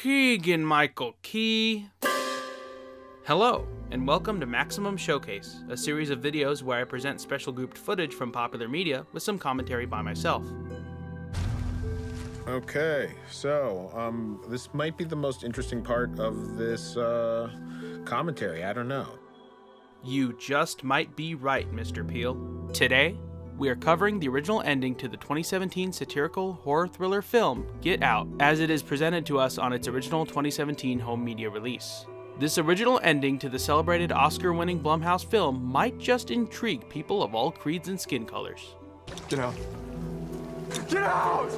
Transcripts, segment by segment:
Keegan-Michael Key. Hello, and welcome to Maximum Showcase, a series of videos where I present special grouped footage from popular media with some commentary by myself. Okay, so, this might be the most interesting part of this, commentary, I don't know. You just might be right, Mr. Peele. Today, we are covering the original ending to the 2017 satirical horror thriller film, Get Out, as it is presented to us on its original 2017 home media release. This original ending to the celebrated Oscar-winning Blumhouse film might just intrigue people of all creeds and skin colors. Get out! Get out!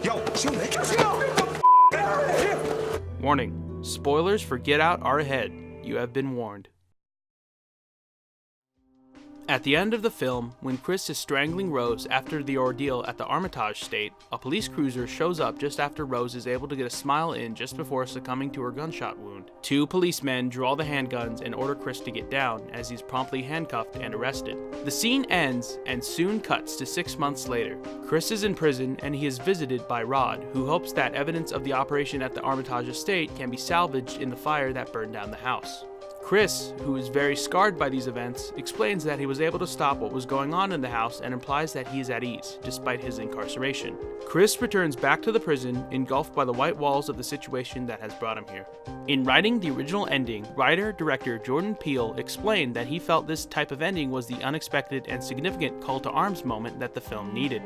Yo, get out of here! Warning, spoilers for Get Out are ahead. You have been warned. At the end of the film, when Chris is strangling Rose after the ordeal at the Armitage State, a police cruiser shows up just after Rose is able to get a smile in just before succumbing to her gunshot wound. Two policemen draw the handguns and order Chris to get down, as he's promptly handcuffed and arrested. The scene ends and soon cuts to 6 months later. Chris is in prison and he is visited by Rod, who hopes that evidence of the operation at the Armitage Estate can be salvaged in the fire that burned down the house. Chris, who is very scarred by these events, explains that he was able to stop what was going on in the house and implies that he is at ease, despite his incarceration. Chris returns back to the prison, engulfed by the white walls of the situation that has brought him here. In writing the original ending, writer-director Jordan Peele explained that he felt this type of ending was the unexpected and significant call to arms moment that the film needed.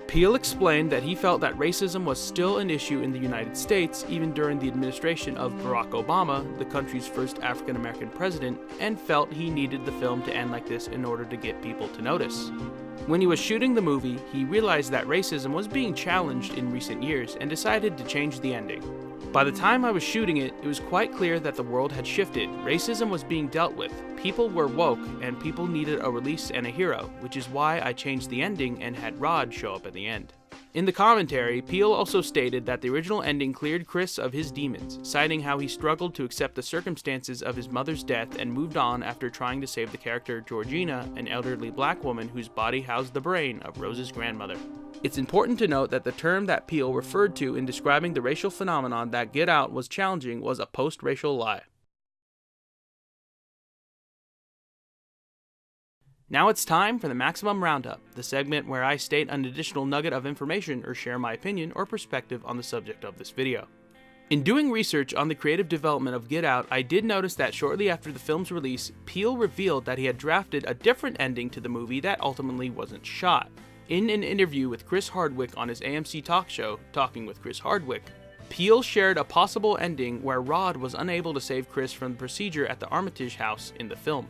Peele explained that he felt that racism was still an issue in the United States even during the administration of Barack Obama, the country's first African-American president, and felt he needed the film to end like this in order to get people to notice. When he was shooting the movie, he realized that racism was being challenged in recent years and decided to change the ending. By the time I was shooting it, it was quite clear that the world had shifted. Racism was being dealt with, people were woke, and people needed a release and a hero, which is why I changed the ending and had Rod show up at the end. In the commentary, Peele also stated that the original ending cleared Chris of his demons, citing how he struggled to accept the circumstances of his mother's death and moved on after trying to save the character Georgina, an elderly black woman whose body housed the brain of Rose's grandmother. It's important to note that the term that Peele referred to in describing the racial phenomenon that Get Out was challenging was a post-racial lie. Now it's time for the Maximum Roundup, the segment where I state an additional nugget of information or share my opinion or perspective on the subject of this video. In doing research on the creative development of Get Out, I did notice that shortly after the film's release, Peele revealed that he had drafted a different ending to the movie that ultimately wasn't shot. In an interview with Chris Hardwick on his AMC talk show, Talking with Chris Hardwick, Peele shared a possible ending where Rod was unable to save Chris from the procedure at the Armitage house in the film.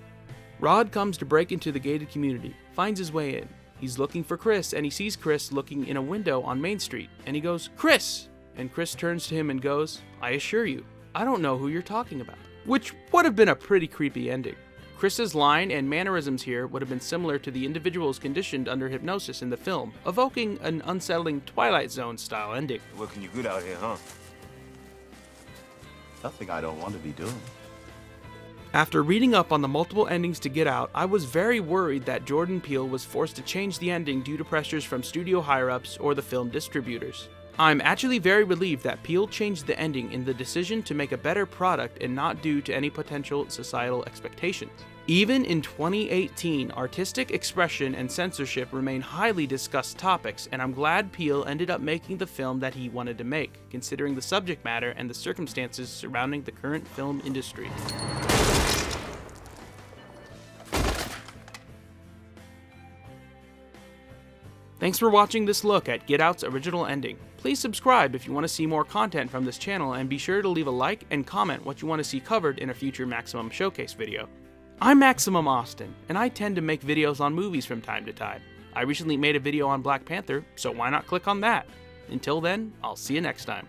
Rod comes to break into the gated community, finds his way in. He's looking for Chris, and he sees Chris looking in a window on Main Street, and he goes, "Chris!" And Chris turns to him and goes, "I assure you, I don't know who you're talking about." Which would have been a pretty creepy ending. Chris's line and mannerisms here would have been similar to the individuals conditioned under hypnosis in the film, evoking an unsettling Twilight Zone-style ending. Looking you good out here, huh? Nothing I don't want to be doing. After reading up on the multiple endings to Get Out, I was very worried that Jordan Peele was forced to change the ending due to pressures from studio higher-ups or the film distributors. I'm actually very relieved that Peele changed the ending in the decision to make a better product and not due to any potential societal expectations. Even in 2018, artistic expression and censorship remain highly discussed topics, and I'm glad Peele ended up making the film that he wanted to make, considering the subject matter and the circumstances surrounding the current film industry. Thanks for watching this look at Get Out's original ending. Please subscribe if you want to see more content from this channel, and be sure to leave a like and comment what you want to see covered in a future Maximum Showcase video. I'm MaximumAustin, and I tend to make videos on movies from time to time. I recently made a video on Black Panther, so why not click on that? Until then, I'll see you next time.